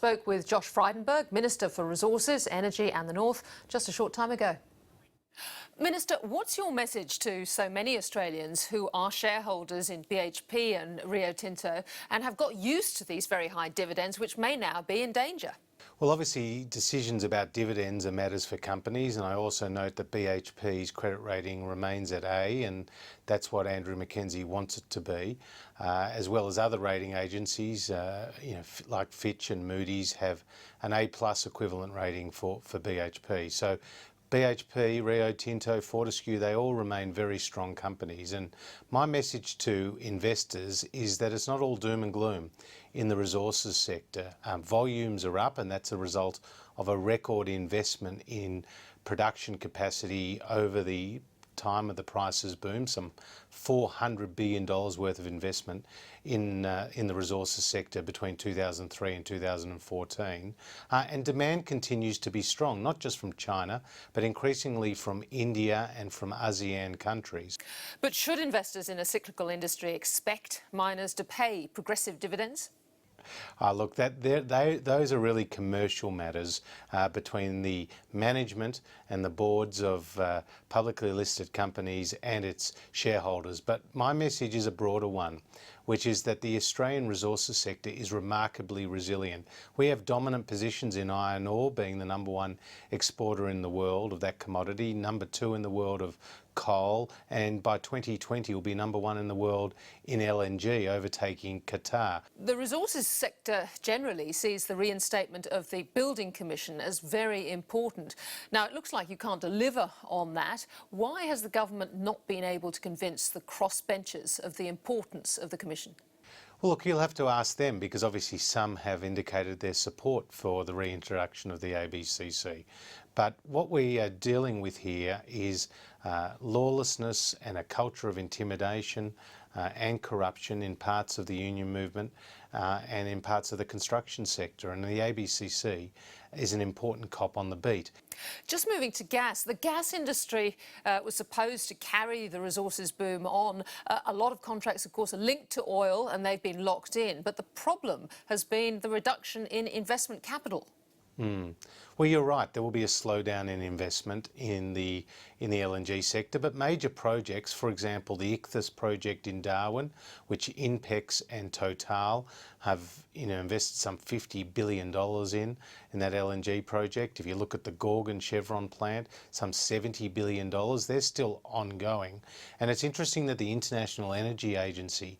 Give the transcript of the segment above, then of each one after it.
spoke with Josh Frydenberg, Minister for Resources, Energy and the North, just a short time ago. Minister, what's your message to so many Australians who are shareholders in BHP and Rio Tinto and have got used to these very high dividends, which may now be in danger? Well, obviously, decisions about dividends are matters for companies, and I also note that BHP's credit rating remains at A, and that's what Andrew Mackenzie wants it to be, as well as other rating agencies, like Fitch and Moody's have an A+ equivalent rating for BHP. So BHP, Rio Tinto, Fortescue, they all remain very strong companies. And my message to investors is that it's not all doom and gloom in the resources sector. Volumes are up, and that's a result of a record investment in production capacity over the time of the prices boom, some $400 billion worth of investment in the resources sector between 2003 and 2014. And demand continues to be strong, not just from China, but increasingly from India and from ASEAN countries. But should investors in a cyclical industry expect miners to pay progressive dividends? Look, those are really commercial matters between the management and the boards of publicly listed companies and its shareholders. But my message is a broader one, which is that the Australian resources sector is remarkably resilient. We have dominant positions in iron ore, being the #1 exporter in the world of that commodity, #2 in the world of coal, and by 2020 will be #1 in the world in LNG, overtaking Qatar. The resources sector generally sees the reinstatement of the Building Commission as very important. Now, it looks like you can't deliver on that. Why has the government not been able to convince the crossbenchers of the importance of the commission? Well, look, you'll have to ask them, because obviously some have indicated their support for the reintroduction of the ABCC. But what we are dealing with here is lawlessness and a culture of intimidation and corruption in parts of the union movement and in parts of the construction sector. And the ABCC is an important cop on the beat. Just moving to gas, the gas industry was supposed to carry the resources boom on. A lot of contracts, of course, are linked to oil and they've been locked in. But the problem has been the reduction in investment capital. Well, you're right. There will be a slowdown in investment in the LNG sector, but major projects, for example, the Ichthys project in Darwin, which INPEX and Total have invested some $50 billion in that LNG project. If you look at the Gorgon Chevron plant, some $70 billion. They're still ongoing. And it's interesting that the International Energy Agency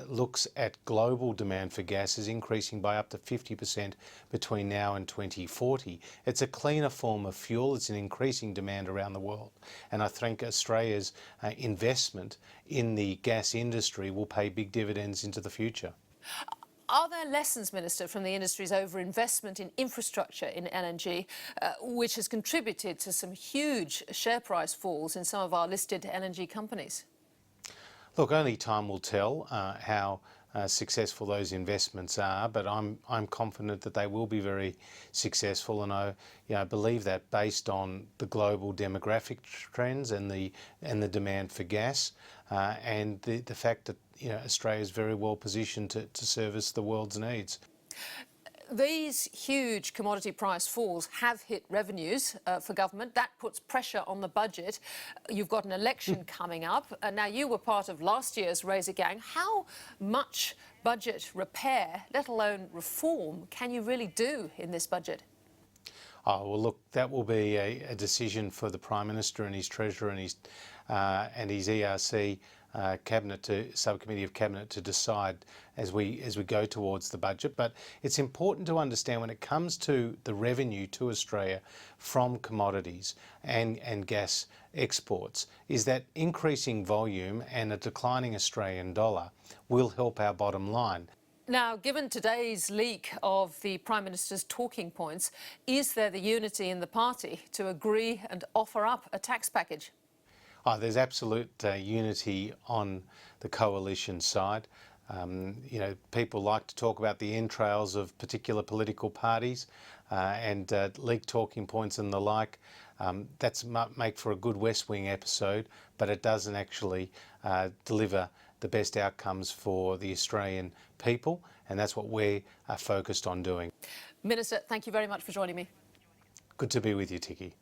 looks at global demand for gas as increasing by up to 50% between now and 2040. It's a cleaner form of fuel. It's an increasing demand around the world. And I think Australia's investment in the gas industry will pay big dividends into the future. Are there lessons, Minister, from the industry's overinvestment in infrastructure in LNG, which has contributed to some huge share price falls in some of our listed LNG companies? Look, only time will tell how successful those investments are, but I'm confident that they will be very successful, and I believe that based on the global demographic trends and the demand for gas, and the fact that Australia is very well positioned to service the world's needs. These huge commodity price falls have hit revenues for government. That puts pressure on the budget. You've got an election coming up. Now, you were part of last year's Razor Gang. How much budget repair, let alone reform, can you really do in this budget? Oh, well, look, that will be a decision for the Prime Minister and his Treasurer and his ERC subcommittee of cabinet to decide as we go towards the budget. But it's important to understand, when it comes to the revenue to Australia from commodities and gas exports, is that increasing volume and a declining Australian dollar will help our bottom line. Now, given today's leak of the Prime Minister's talking points, is there the unity in the party to agree and offer up a tax package? There's absolute unity on the coalition side. People like to talk about the entrails of particular political parties and leaked talking points and the like. That's make for a good West Wing episode, but it doesn't actually deliver the best outcomes for the Australian people and that's what we are focused on doing. Minister, thank you very much for joining me. Good to be with you, Tikki.